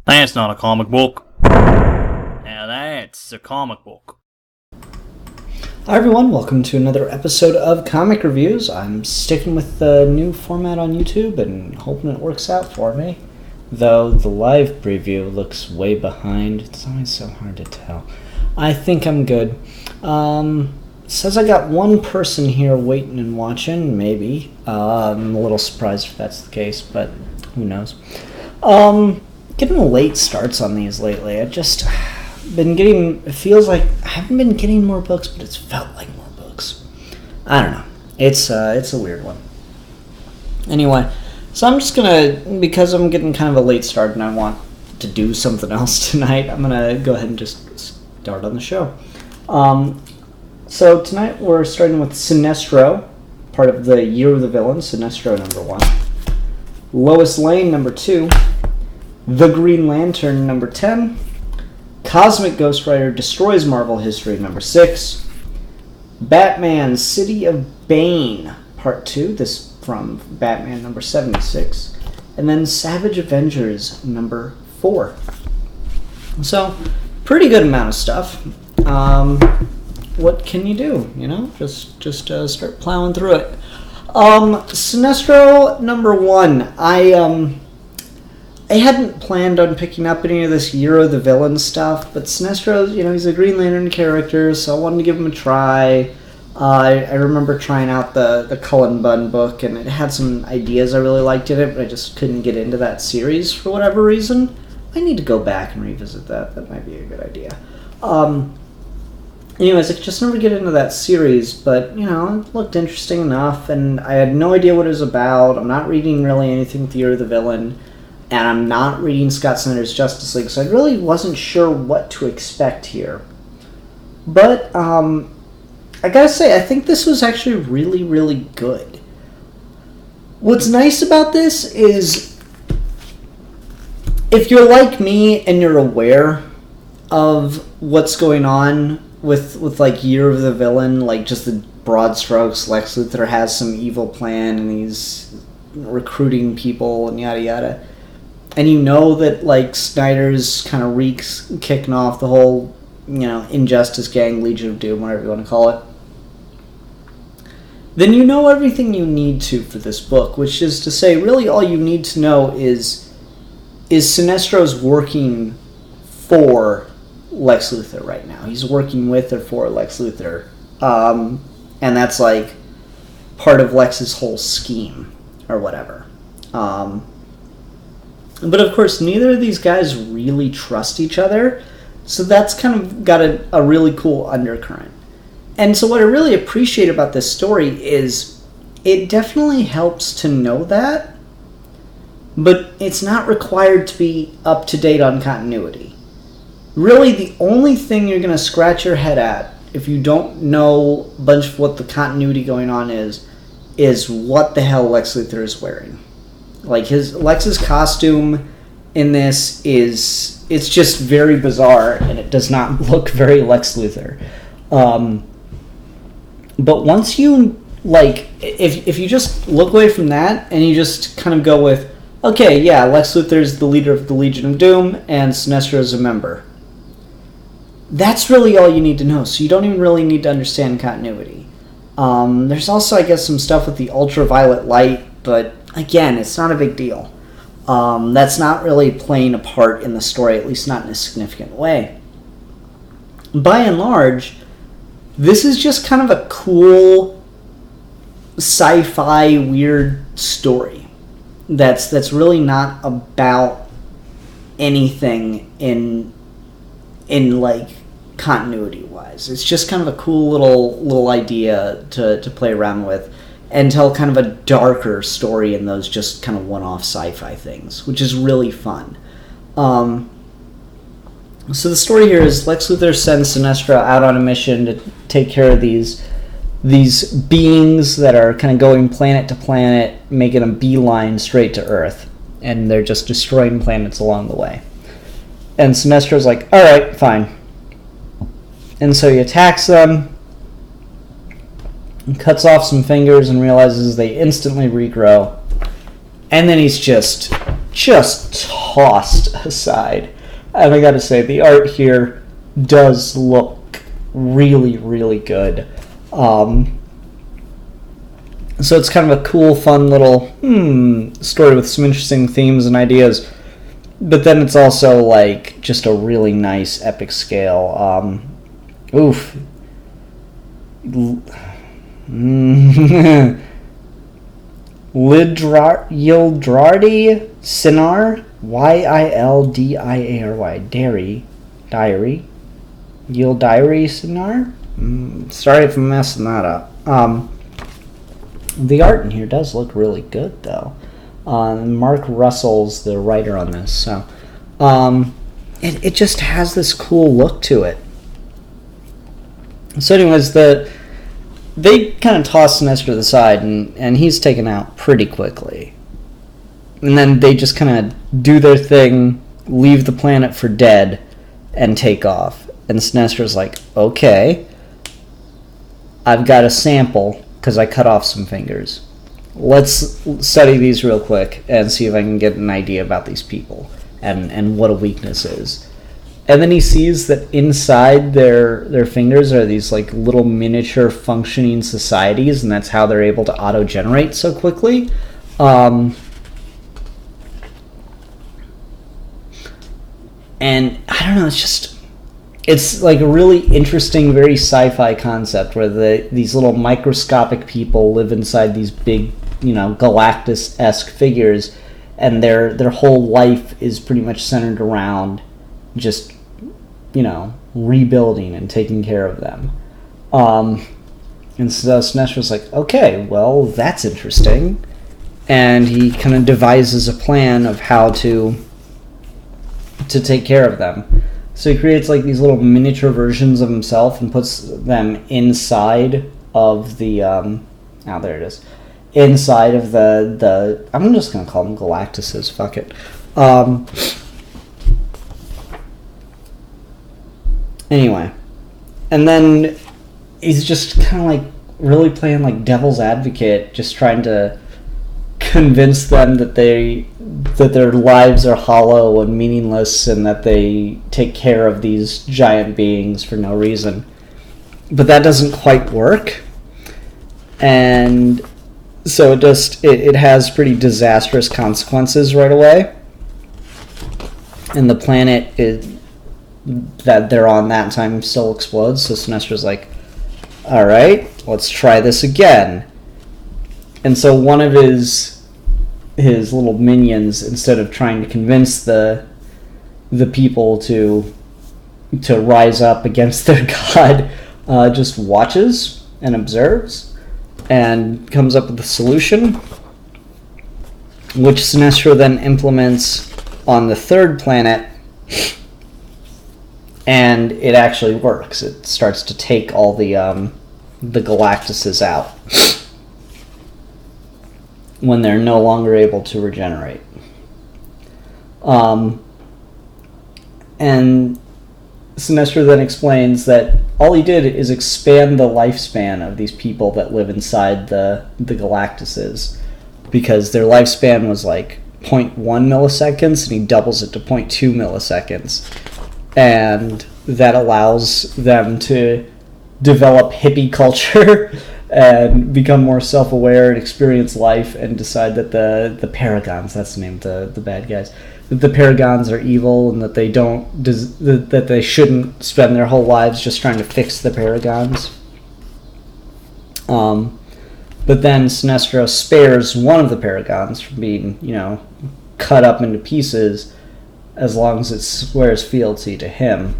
That's not a comic book. Now that's a comic book. Hi everyone, welcome to another episode of Comic Reviews. I'm sticking with the new format on YouTube and hoping it works out for me. Though the live preview looks way behind. It's always so hard to tell. I think I'm good. Says I got one person here waiting and watching, maybe. I'm a little surprised if that's the case, but who knows. Getting late starts on these lately. I just been getting, it feels like I haven't been getting more books, but it's felt like more books. I don't know. It's a weird one. Anyway, so I'm just gonna, because I'm getting kind of a late start and I want to do something else tonight, I'm gonna go ahead and just start on the show. So tonight we're starting with Sinestro, part of the Year of the Villain, Sinestro number 1. Lois Lane number 2. The Green Lantern number 10. Cosmic Ghost Rider Destroys Marvel History number 6. Batman City of Bane part 2. This from Batman number 76. And then Savage Avengers number 4. So, pretty good amount of stuff. What can you do? You know, just start plowing through it. Sinestro number 1. I hadn't planned on picking up any of this Year of the Villain stuff, but Sinestro, you know, he's a Green Lantern character, so I wanted to give him a try. I remember trying out the Cullen Bunn book, and it had some ideas I really liked in it, but I just couldn't get into that series for whatever reason. I need to go back and revisit that. That might be a good idea. Anyways, I just never get into that series, but, you know, it looked interesting enough, and I had no idea what it was about. I'm not reading really anything with the Year of the Villain, and I'm not reading Scott Snyder's Justice League, so I really wasn't sure what to expect here. But, I gotta say, I think this was actually really, really good. What's nice about this is, if you're like me and you're aware of what's going on with like Year of the Villain, like just the broad strokes, Lex Luthor has some evil plan and he's recruiting people and yada yada. And you know that, like, Snyder's kind of kicking off the whole, you know, Injustice Gang, Legion of Doom, whatever you want to call it. Then you know everything you need to for this book, which is to say, really all you need to know is Sinestro's working for Lex Luthor right now. He's working with or for Lex Luthor. And that's, like, part of Lex's whole scheme, or whatever. But of course, neither of these guys really trust each other, so that's kind of got a really cool undercurrent. And so what I really appreciate about this story is it definitely helps to know that, but it's not required to be up to date on continuity. Really, the only thing you're going to scratch your head at, if you don't know a bunch of what the continuity going on is what the hell Lex Luthor is wearing. Like, Lex's costume in this it's just very bizarre, and it does not look very Lex Luthor. But once you, like, if you just look away from that, and you just kind of go with, okay, yeah, Lex Luthor's the leader of the Legion of Doom, and Sinestro is a member. That's really all you need to know, so you don't even really need to understand continuity. There's also, I guess, some stuff with the ultraviolet light, but again, it's not a big deal. That's not really playing a part in the story, at least not in a significant way. By and large, this is just kind of a cool sci-fi weird story that's really not about anything in like continuity wise. It's just kind of a cool little idea to play around with and tell kind of a darker story in those just kind of one-off sci-fi things, which is really fun. So the story here is Lex Luthor sends Sinestro out on a mission to take care of these beings that are kind of going planet to planet, making a beeline straight to Earth, and they're just destroying planets along the way. And Sinestro's like, all right, fine. And so he attacks them, and cuts off some fingers, and realizes they instantly regrow. And then he's just tossed aside. And I gotta say, the art here does look really, really good. So it's kind of a cool, fun little story with some interesting themes and ideas. But then it's also like just a really nice epic scale. Yildiray Cinar, Yildiray, Diary, Yildiray Cinar. Sorry if I'm messing that up. The art in here does look really good, though. Mark Russell's the writer on this, so it just has this cool look to it. So anyways, they kind of toss Sinestro to the side, and he's taken out pretty quickly. And then they just kind of do their thing, leave the planet for dead, and take off. And Sinestro's like, okay, I've got a sample, because I cut off some fingers. Let's study these real quick and see if I can get an idea about these people and what a weakness is. And then he sees that inside their fingers are these like little miniature functioning societies, and that's how they're able to auto-generate so quickly. And I don't know, it's like a really interesting, very sci-fi concept where these little microscopic people live inside these big, Galactus-esque figures, and their whole life is pretty much centered around just, rebuilding and taking care of them. And so Sinestro's like, okay, well, that's interesting. And he kind of devises a plan of how to take care of them. So he creates like these little miniature versions of himself and puts them inside of the there it is. Inside of the I'm just gonna call them Galactuses, fuck it. Anyway. And then he's just kinda like really playing like devil's advocate, just trying to convince them that their lives are hollow and meaningless, and that they take care of these giant beings for no reason. But that doesn't quite work, and so it has pretty disastrous consequences right away. And the planet that they're on that time still explodes. So Sinestro's like, all right, let's try this again. And so one of his little minions, instead of trying to convince the people to rise up against their god, just watches and observes and comes up with a solution, which Sinestro then implements on the third planet, and it actually works. It starts to take all the Galactuses out when they're no longer able to regenerate. And Sinestro then explains that all he did is expand the lifespan of these people that live inside the Galactuses, because their lifespan was like 0.1 milliseconds, and he doubles it to 0.2 milliseconds. And that allows them to develop hippie culture and become more self-aware and experience life, and decide that the Paragons, that's the name of the bad guys, that the Paragons are evil, and that that they shouldn't spend their whole lives just trying to fix the Paragons. But then Sinestro spares one of the Paragons from being, cut up into pieces, as long as it swears fealty to him.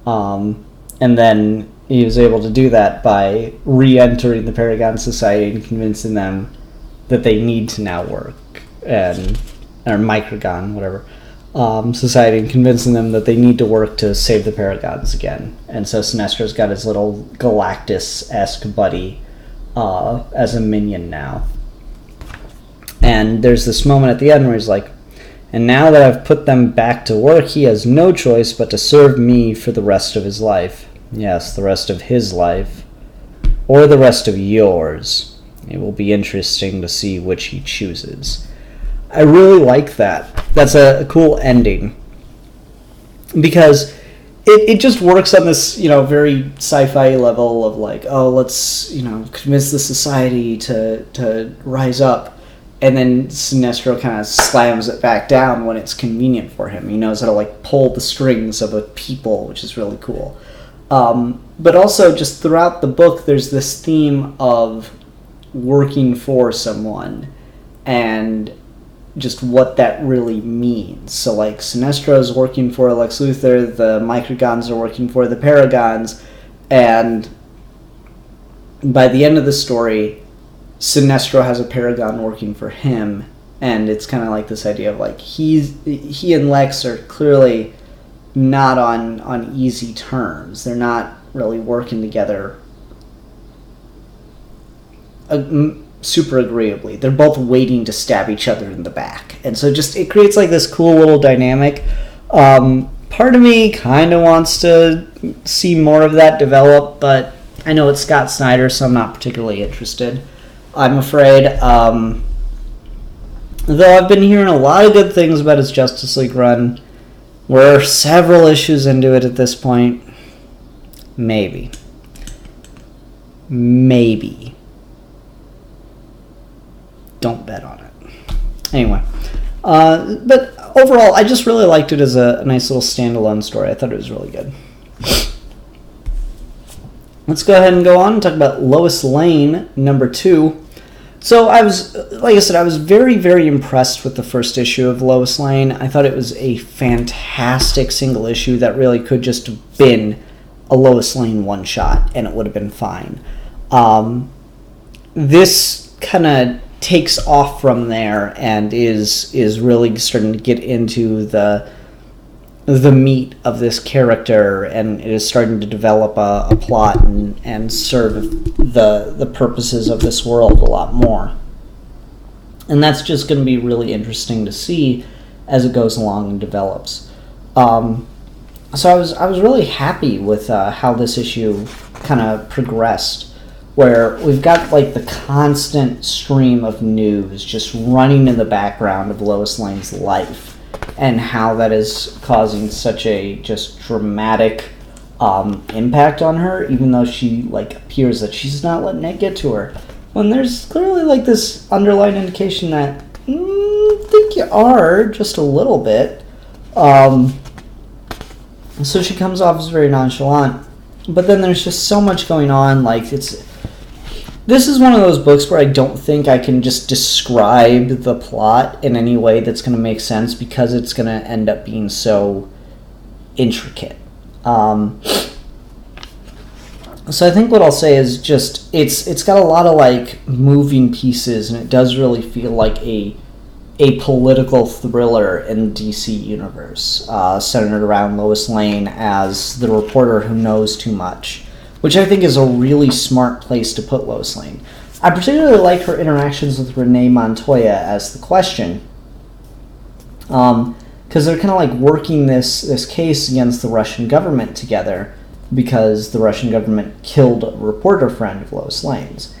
And then he was able to do that by re-entering the Paragon Society and convincing them that they need to now work, or Microgon, whatever, Society, and convincing them that they need to work to save the Paragons again. And so Sinestro's got his little Galactus-esque buddy as a minion now. And there's this moment at the end where he's like, and now that I've put them back to work, he has no choice but to serve me for the rest of his life. Yes, the rest of his life. Or the rest of yours. It will be interesting to see which he chooses. I really like that. That's a cool ending. Because it just works on this, very sci-fi level of like, oh, let's, convince the society to rise up. And then Sinestro kind of slams it back down when it's convenient for him. He knows how to like pull the strings of a people, which is really cool. But also just throughout the book, there's this theme of working for someone and just what that really means. So like Sinestro is working for Lex Luthor, the Microgons are working for the Paragons, and by the end of the story, Sinestro has a Paragon working for him, and it's kind of like this idea of like he and Lex are clearly not on easy terms. They're not really working together super agreeably. They're both waiting to stab each other in the back, and so just it creates like this cool little dynamic. Part of me kind of wants to see more of that develop, but I know it's Scott Snyder, so I'm not particularly interested, I'm afraid. Though I've been hearing a lot of good things about his Justice League run. We're several issues into it at this point. Maybe. Don't bet on it. Anyway. But overall, I just really liked it as a nice little standalone story. I thought it was really good. Let's go ahead and go on and talk about Lois Lane, number 2. So I was very, very impressed with the first issue of Lois Lane. I thought it was a fantastic single issue that really could just have been a Lois Lane one-shot, and it would have been fine. This kind of takes off from there and is really starting to get into the meat of this character, and it is starting to develop a plot and serve the purposes of this world a lot more. And that's just going to be really interesting to see as it goes along and develops. So I was really happy with how this issue kind of progressed, where we've got like the constant stream of news just running in the background of Lois Lane's life, and how that is causing such a just dramatic impact on her, even though she like appears that she's not letting it get to her. When there's clearly like this underlying indication that I think you are just a little bit. So she comes off as very nonchalant, but then there's just so much going on. Like this is one of those books where I don't think I can just describe the plot in any way that's going to make sense, because it's going to end up being so intricate. So I think what I'll say is just it's got a lot of like moving pieces, and it does really feel like a political thriller in the DC universe, centered around Lois Lane as the reporter who knows too much, which I think is a really smart place to put Lois Lane. I particularly like her interactions with Renee Montoya as the Question, because they're kind of like working this case against the Russian government together, because the Russian government killed a reporter friend of Lois Lane's.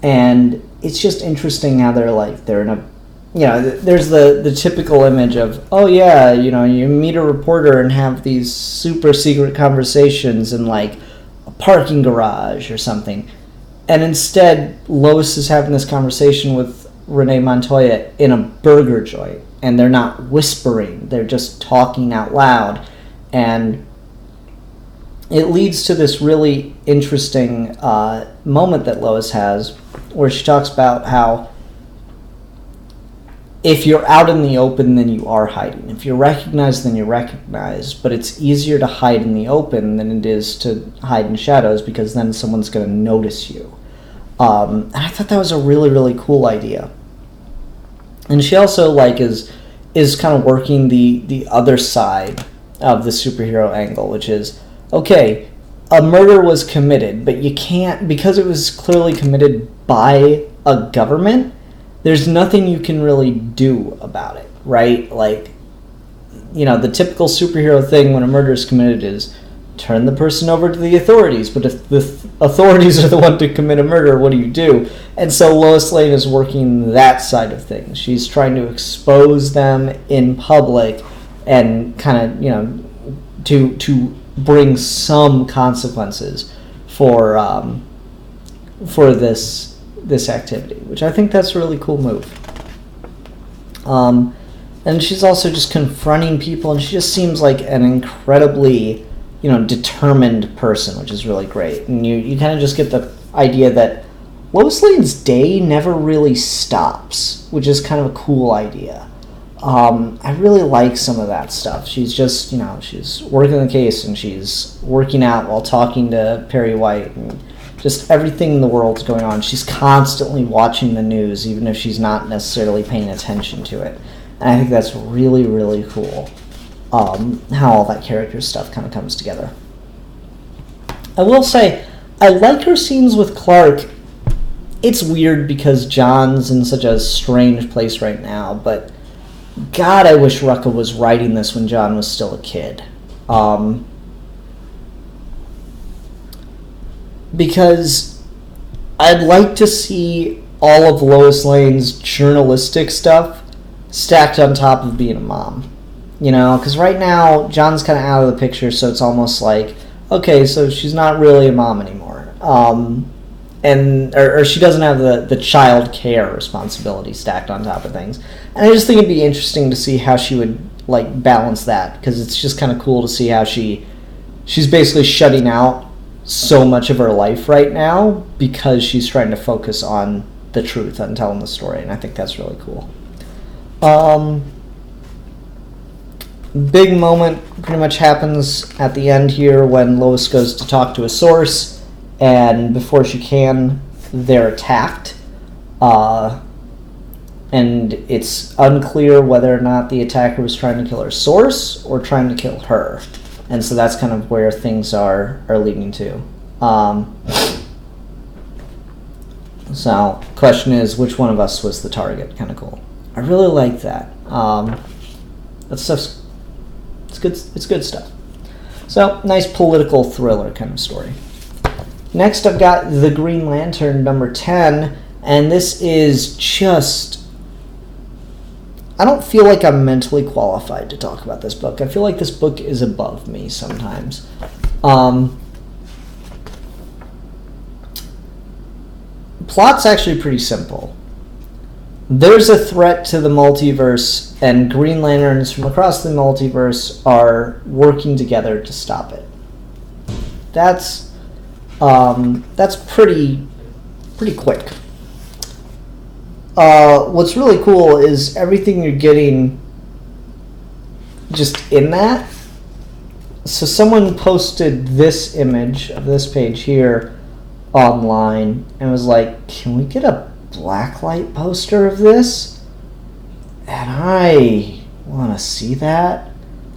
And it's just interesting how they're in a, there's the typical image of, oh yeah, you meet a reporter and have these super secret conversations in like a parking garage or something. And instead, Lois is having this conversation with Renee Montoya in a burger joint. And they're not whispering, they're just talking out loud. And it leads to this really interesting moment that Lois has, where she talks about how if you're out in the open, then you are hiding. If you're recognized, then you're recognized. But it's easier to hide in the open than it is to hide in shadows, because then someone's going to notice you. And I thought that was a really, really cool idea. And she also is kind of working the other side of the superhero angle, which is, okay, a murder was committed, but you can't, because it was clearly committed by a government, there's nothing you can really do about it, right? Like, the typical superhero thing when a murder is committed is turn the person over to the authorities. But if the authorities are the one to commit a murder, what do you do? And so Lois Lane is working that side of things. She's trying to expose them in public and kind of, to bring some consequences for this activity, which I think that's a really cool move. And she's also just confronting people, and she just seems like an incredibly, determined person, which is really great. And you kind of just get the idea that Lois Lane's day never really stops, which is kind of a cool idea. I really like some of that stuff. She's just, she's working the case, and she's working out while talking to Perry White, and just everything in the world's going on. She's constantly watching the news, even if she's not necessarily paying attention to it. And I think that's really, really cool, how all that character stuff kind of comes together. I will say, I like her scenes with Clark. It's weird because John's in such a strange place right now, but God, I wish Ruka was writing this when John was still a kid. Because I'd like to see all of Lois Lane's journalistic stuff stacked on top of being a mom. Because right now, John's kind of out of the picture, so it's almost like, okay, so she's not really a mom anymore. Or she doesn't have the child care responsibility stacked on top of things. And I just think it'd be interesting to see how she would, balance that, because it's just kind of cool to see how she's basically shutting out so much of her life right now because she's trying to focus on the truth, on telling the story, and I think that's really cool. Big moment pretty much happens at the end here when Lois goes to talk to a source, and before she can, they're attacked. And it's unclear whether or not the attacker was trying to kill her source or trying to kill her. And so that's kind of where things are leading to. So, question is, which one of us was the target? Kind of cool. I really like that. That stuff's it's good stuff. So, nice political thriller kind of story. Next, I've got The Green Lantern number 10, and this is just... I don't feel like I'm mentally qualified to talk about this book. I feel like this book is above me sometimes. Plot's actually pretty simple. There's a threat to the multiverse, and Green Lanterns from across the multiverse are working together to stop it. That's pretty quick. What's really cool is everything you're getting just in that. So someone posted this image of this page here online and was like, can we get a blacklight poster of this? And I want to see that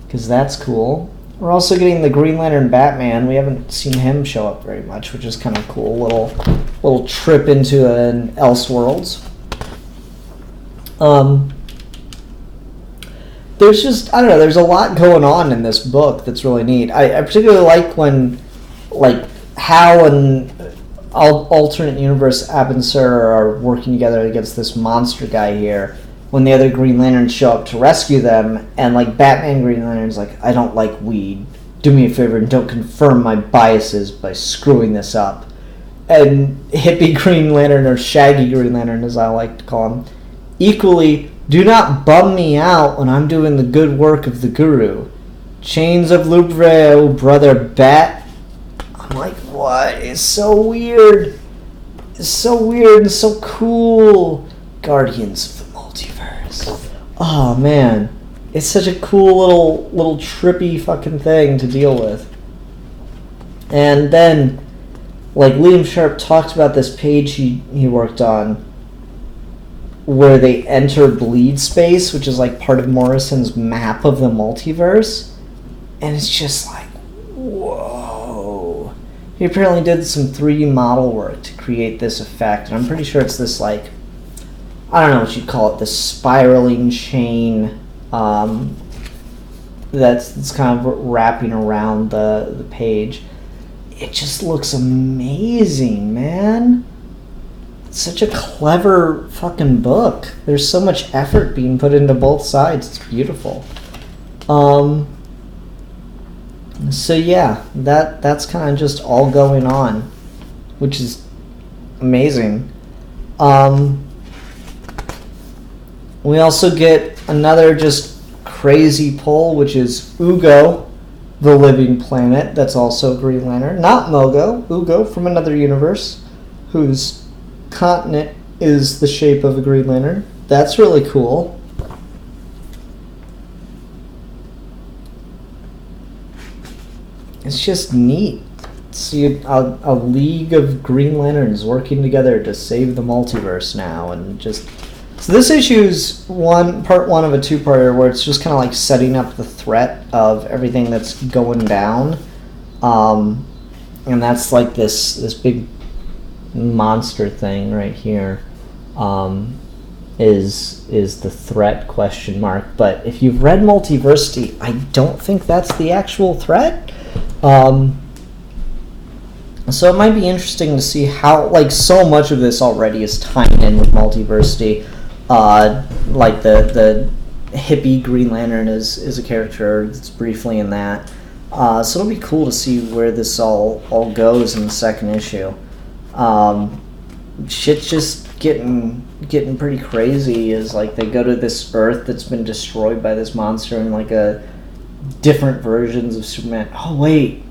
because that's cool. We're also getting the Green Lantern Batman. We haven't seen him show up very much, which is kind of cool. Little trip into an Elseworlds. There's just, I don't know, there's a lot going on in this book that's really neat. I particularly like when, Hal and alternate universe Abensur are working together against this monster guy here, when the other Green Lanterns show up to rescue them, and, Batman Green Lantern's like, I don't like weed. Do me a favor and don't confirm my biases by screwing this up. And Hippie Green Lantern, or Shaggy Green Lantern as I like to call him, equally, do not bum me out when I'm doing the good work of the Guru. Chains of Louvre, brother Bat. I'm like, what? It's so weird. It's so weird and so cool. Guardians of the Multiverse. Oh, man. It's such a cool little trippy fucking thing to deal with. And then, Liam Sharp talked about this page he worked on, where they enter bleed space, which is part of Morrison's map of the multiverse, and it's just whoa. He apparently did some 3D model work to create this effect, and I'm pretty sure it's this I don't know what you'd call it, this spiraling chain that's kind of wrapping around the page. It just looks amazing, man. It's such a clever fucking book. There's so much effort being put into both sides. It's beautiful. So yeah, that's kind of just all going on, which is amazing. We also get another just crazy pull, which is Ugo, the living planet. That's also a Green Lantern. Not Mogo, Ugo from another universe, whose continent is the shape of a Green Lantern. That's really cool. It's just neat. See a league of Green Lanterns working together to save the multiverse now, and just so this issue's part one of a two-parter where it's just kind of like setting up the threat of everything that's going down, and that's like this big monster thing right here, is the threat question mark. But if you've read Multiversity, I don't think that's the actual threat. So it might be interesting to see how, like, so much of this already is tying in with Multiversity. Like the hippie Green Lantern is a character that's briefly in that. So it'll be cool to see where this all goes in the second issue. Shit's just getting pretty crazy as, like, they go to this Earth that's been destroyed by this monster, and like different versions of Superman. Oh wait,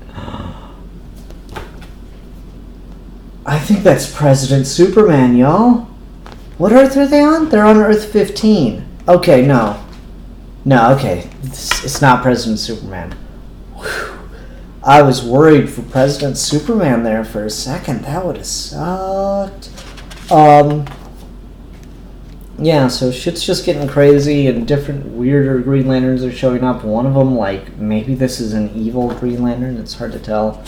I think that's President Superman, y'all. What Earth are they on? They're on Earth 15. Okay, no, okay, it's not President Superman. Whew. I was worried for President Superman there for a second. That would have sucked. Yeah, so shit's just getting crazy, and different weirder Green Lanterns are showing up. One of them, like, maybe this is an evil Green Lantern. It's hard to tell.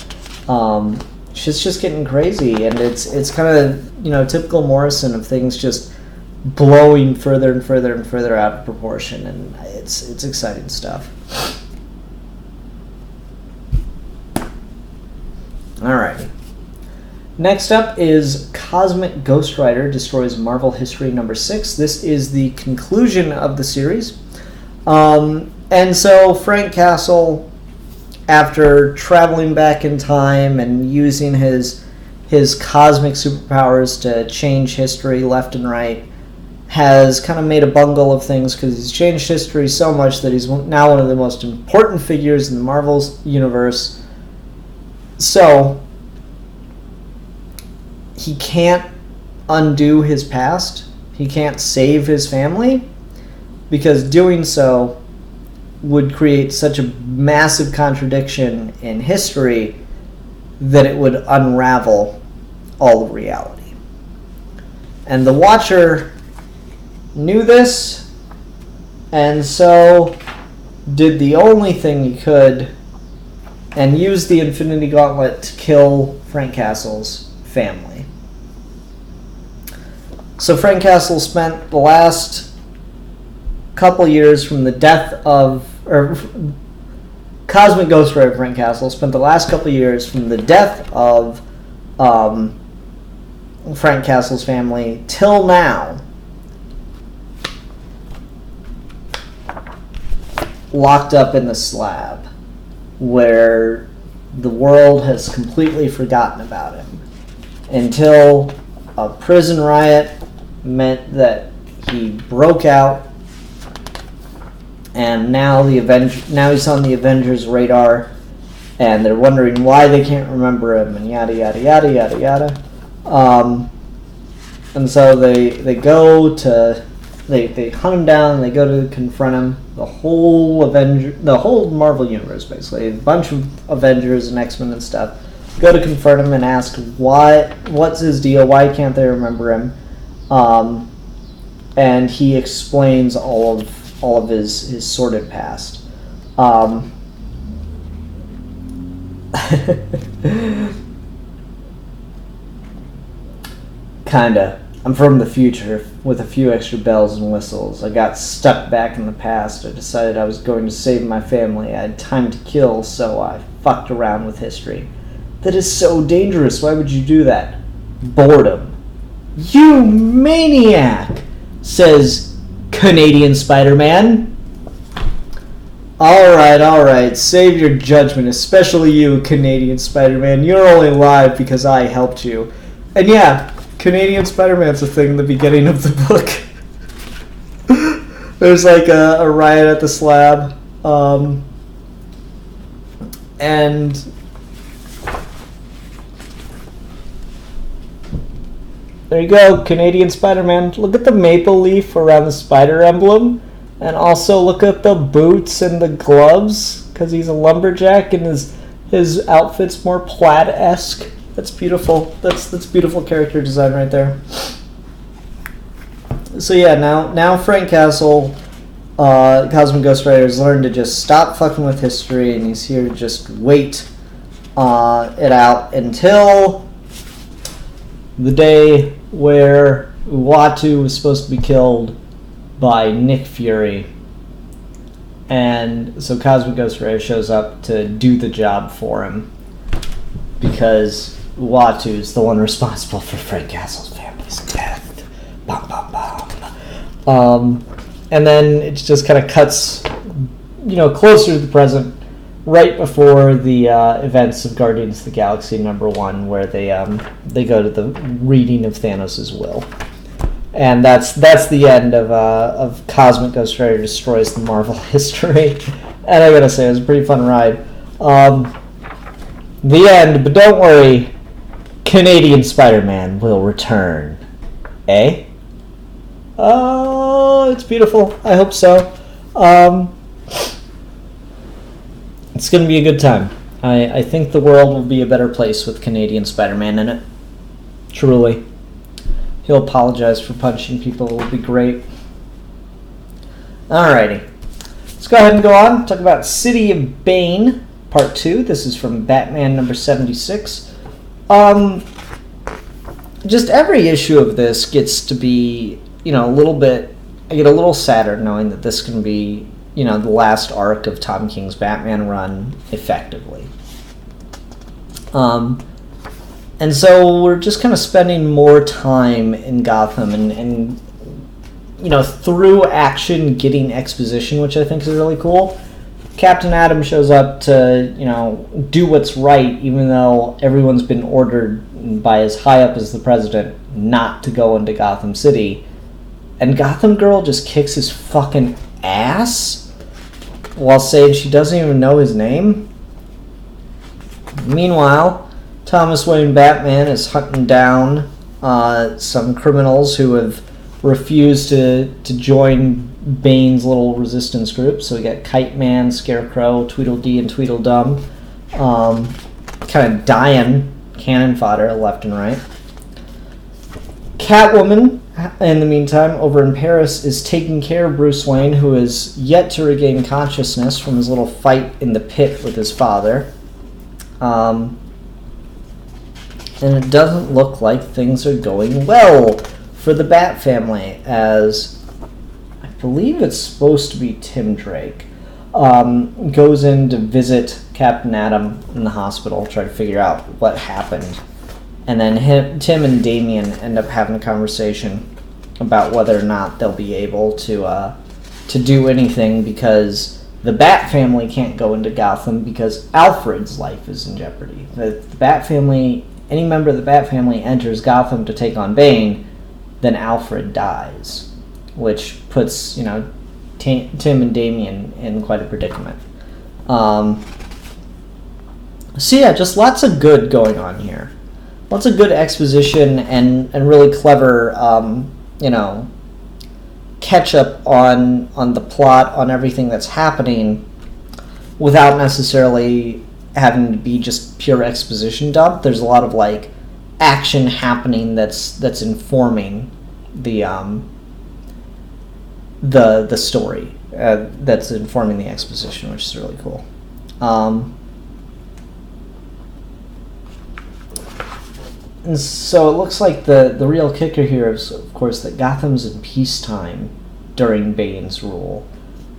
Shit's just getting crazy, and it's kind of, typical Morrison of things just blowing further and further and further out of proportion, and it's exciting stuff. Alrighty. Next up is Cosmic Ghost Rider Destroys Marvel History number 6. This is the conclusion of the series. And so Frank Castle, after traveling back in time and using his cosmic superpowers to change history left and right, has kind of made a bungle of things because he's changed history so much that he's now one of the most important figures in the Marvel's universe. So he can't undo his past. He can't save his family, because doing so would create such a massive contradiction in history that it would unravel all of reality. And the Watcher knew this, and so did the only thing he could, and used the Infinity Gauntlet to kill Frank Castle's family. So Frank Castle spent the last couple years from the death of, or Cosmic Ghost Rider Frank Castle spent the last couple years from the death of Frank Castle's family till now locked up in the slab, where the world has completely forgotten about him until a prison riot meant that he broke out, and now he's on the Avengers radar, and they're wondering why they can't remember him, and yada yada yada yada yada. And so they go to they hunt him down. They go to confront him. The whole Marvel universe, basically, a bunch of Avengers and X-Men and stuff, go to confront him and ask what's his deal. Why can't they remember him? And he explains all of his sordid past. Kinda. I'm from the future with a few extra bells and whistles. I got stuck back in the past. I decided I was going to save my family. I had time to kill, so I fucked around with history. That is so dangerous. Why would you do that? Boredom. You maniac, says Canadian Spider-Man. Alright, save your judgment, especially you, Canadian Spider-Man. You're only alive because I helped you. And yeah, Canadian Spider-Man's a thing in the beginning of the book. There's like a riot at the slab. And there you go, Canadian Spider-Man. Look at the maple leaf around the spider emblem. And also look at the boots and the gloves, because he's a lumberjack and his outfit's more plaid-esque. That's beautiful. That's beautiful character design right there. So yeah, now Frank Castle, Cosmic Ghost Rider, has learned to just stop fucking with history, and he's here to just wait it out until the day where Uatu was supposed to be killed by Nick Fury. And so Cosmic Ghost Rider shows up to do the job for him, because Uatu's the one responsible for Frank Castle's family's death. Bum, bum, bum. And then it just kind of cuts, closer to the present, right before the events of Guardians of the Galaxy #1, where they go to the reading of Thanos' will. And that's the end of Cosmic Ghost Rider Destroys the Marvel History. And I gotta say, it was a pretty fun ride. The end, but don't worry, Canadian Spider-Man will return. Eh? Oh, it's beautiful. I hope so. It's gonna be a good time. I think the world will be a better place with Canadian Spider-Man in it. Truly. He'll apologize for punching people. It'll be great. Alrighty. Let's go ahead and go on. Talk about City of Bane, Part 2. This is from Batman number 76. Just every issue of this gets to be, a little bit... I get a little sadder knowing that this can be, the last arc of Tom King's Batman run effectively. And so we're just kind of spending more time in Gotham and through action getting exposition, which I think is really cool. Captain Atom shows up to, do what's right, even though everyone's been ordered by as high up as the president not to go into Gotham City. And Gotham Girl just kicks his fucking ass while saying she doesn't even know his name. Meanwhile, Thomas Wayne Batman is hunting down some criminals who have refused to join Bane's little resistance group. So we got Kite Man, Scarecrow, Tweedledee, and Tweedledum kind of dying cannon fodder left and right. Catwoman, in the meantime, over in Paris, is taking care of Bruce Wayne, who is yet to regain consciousness from his little fight in the pit with his father. And it doesn't look like things are going well for the Bat family, as I believe it's supposed to be Tim Drake goes in to visit Captain Atom in the hospital, try to figure out what happened. And then Tim and Damian end up having a conversation about whether or not they'll be able to do anything, because the Bat family can't go into Gotham because Alfred's life is in jeopardy. The Bat family, any member of the Bat family enters Gotham to take on Bane, then Alfred dies, which puts, Tim and Damian in quite a predicament. So yeah, just lots of good going on here. Lots of good exposition and really clever, catch up on the plot, on everything that's happening, without necessarily having to be just pure exposition dump. There's a lot of action happening that's informing the story, that's informing the exposition, which is really cool. And so it looks like the real kicker here is, of course, that Gotham's in peacetime during Bane's rule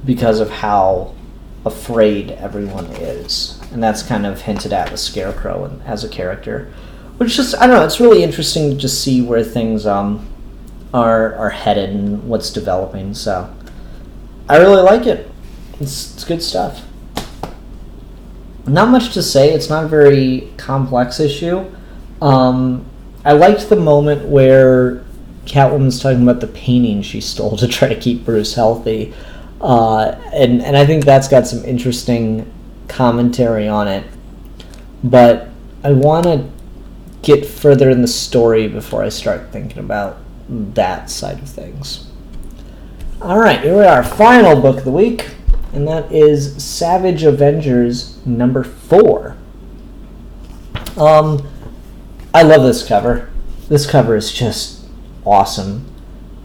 because of how afraid everyone is. And that's kind of hinted at with Scarecrow as a character. Which just, I don't know, it's really interesting to just see where things are headed and what's developing. So I really like it. It's good stuff. Not much to say. It's not a very complex issue. I liked the moment where Catwoman's talking about the painting she stole to try to keep Bruce healthy. And I think that's got some interesting commentary on it. But I want to get further in the story before I start thinking about that side of things. Alright, here we are. Final book of the week. And that is Savage Avengers number 4. I love this cover. This cover is just awesome.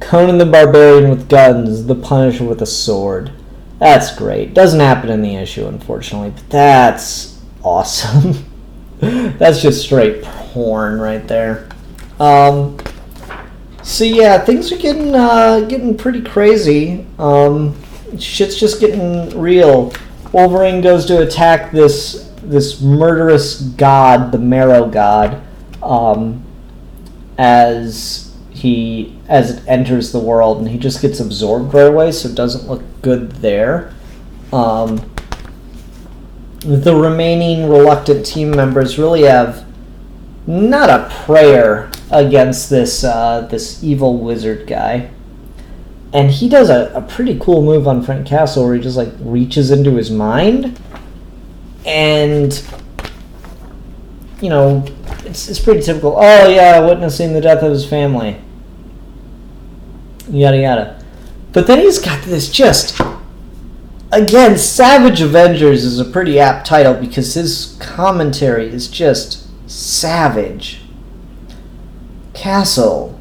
Conan the Barbarian with guns, the Punisher with a sword. That's great. Doesn't happen in the issue, unfortunately, but that's awesome. That's just straight porn right there. So yeah, things are getting pretty crazy. Shit's just getting real. Wolverine goes to attack this murderous god, the Marrow God, as it enters the world, and he just gets absorbed right away, so it doesn't look good there. The remaining reluctant team members really have not a prayer against this evil wizard guy. And he does a pretty cool move on Frank Castle where he just like reaches into his mind. And, you know, it's pretty typical. Oh yeah, witnessing the death of his family. Yada yada. But then he's got this just... Again, Savage Avengers is a pretty apt title because his commentary is just savage. Castle,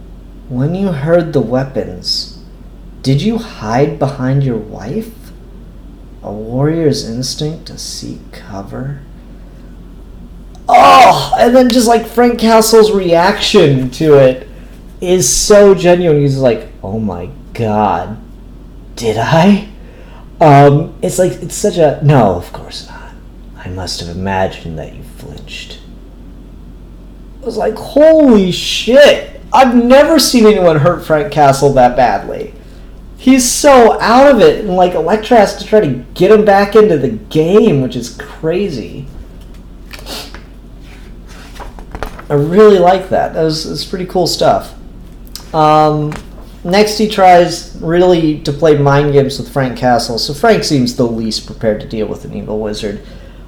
when you heard the weapons, did you hide behind your wife? A warrior's instinct to seek cover? Oh, and then just like Frank Castle's reaction to it is so genuine. He's like, oh my god, did I? It's like, it's such a, no, of course not. I must have imagined that you flinched. I was like, holy shit, I've never seen anyone hurt Frank Castle that badly. He's so out of it, and like Elektra has to try to get him back into the game, which is crazy. I really like that. It's pretty cool stuff. Next he tries really to play mind games with Frank Castle, so Frank seems the least prepared to deal with an evil wizard.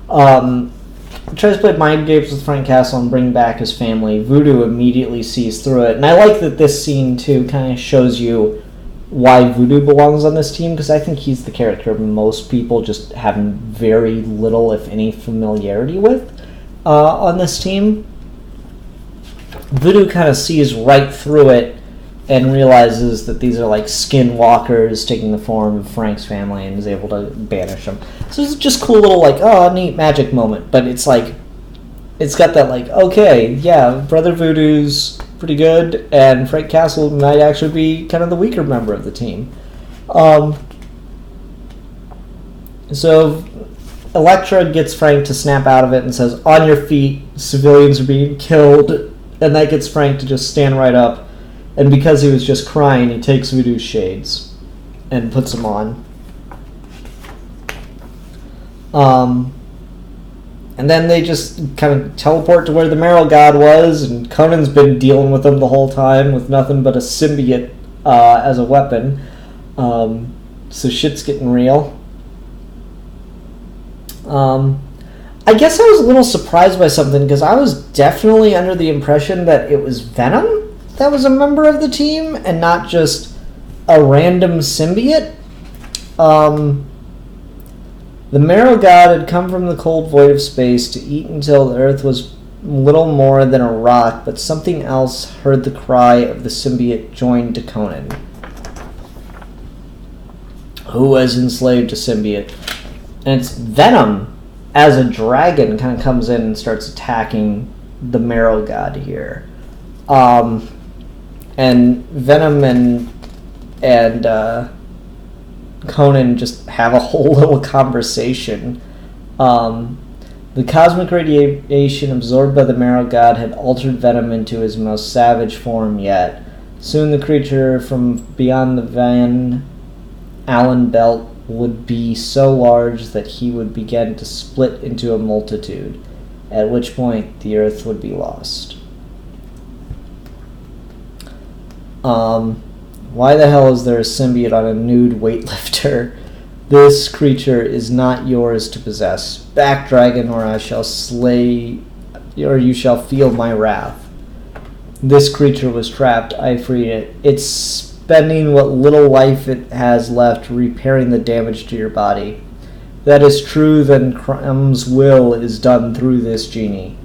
He tries to play mind games with Frank Castle and bring back his family. Voodoo immediately sees through it, and I like that this scene too kind of shows you why Voodoo belongs on this team, because I think he's the character most people just have very little, if any, familiarity with on this team. Voodoo kind of sees right through it and realizes that these are like skinwalkers taking the form of Frank's family and is able to banish them. So it's just cool little like, oh, neat magic moment. But it's like, it's got that like, okay, yeah, Brother Voodoo's pretty good, and Frank Castle might actually be kind of the weaker member of the team. So Elektra gets Frank to snap out of it and says, on your feet, civilians are being killed, and that gets Frank to just stand right up. And because he was just crying, he takes Voodoo's shades and puts them on. And then they just kind of teleport to where the Marrow God was, and Conan's been dealing with them the whole time with nothing but a symbiote as a weapon. So shit's getting real. I guess I was a little surprised by something, because I was definitely under the impression that it was Venom that was a member of the team and not just a random symbiote. The Marrow God had come from the cold void of space to eat until the earth was little more than a rock, but something else heard the cry of the symbiote joined to Conan, who was enslaved to symbiote. And it's Venom as a dragon kind of comes in and starts attacking the Marrow God here. And Venom and Conan just have a whole little conversation. The cosmic radiation absorbed by the Marrow God had altered Venom into his most savage form yet. Soon the creature from beyond the Van Allen belt would be so large that he would begin to split into a multitude, at which point the Earth would be lost. Why the hell is there a symbiote on a nude weightlifter? This creature is not yours to possess. Back, dragon, or I shall slay, or you shall feel my wrath. This creature was trapped. I freed it. It's spending what little life it has left repairing the damage to your body. That is true, then Crum's will is done through this genie.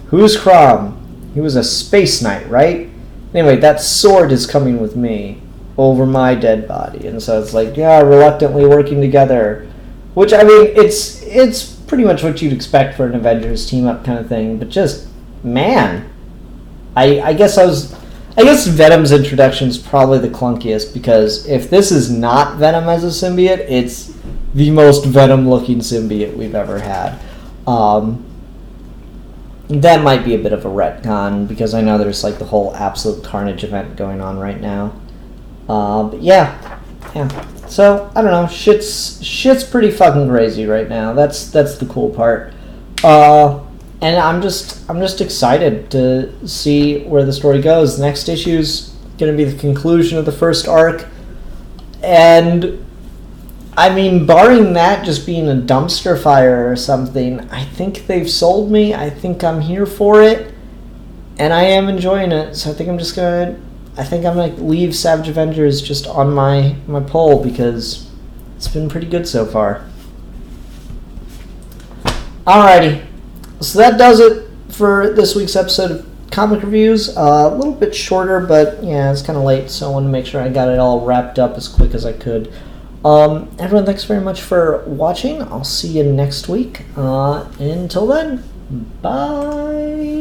Who's Crum? He was a space knight, right? Anyway, that sword is coming with me over my dead body. And so it's like, yeah, reluctantly working together. Which, I mean, it's pretty much what you'd expect for an Avengers team-up kind of thing. But just, man. I guess Venom's introduction is probably the clunkiest, because if this is not Venom as a symbiote, it's the most Venom-looking symbiote we've ever had. That might be a bit of a retcon, because I know there's like the whole Absolute Carnage event going on right now. But yeah. So I don't know. Shit's pretty fucking crazy right now. That's the cool part. And I'm just excited to see where the story goes. The next issue's gonna be the conclusion of the first arc, and I mean, barring that just being a dumpster fire or something, I think they've sold me. I think I'm here for it, and I am enjoying it. So I think I'm gonna leave Savage Avengers just on my poll, because it's been pretty good so far. Alrighty, so that does it for this week's episode of Comic Reviews. A little bit shorter, but yeah, it's kind of late, so I want to make sure I got it all wrapped up as quick as I could. Everyone, thanks very much for watching. I'll see you next week. Until then, bye.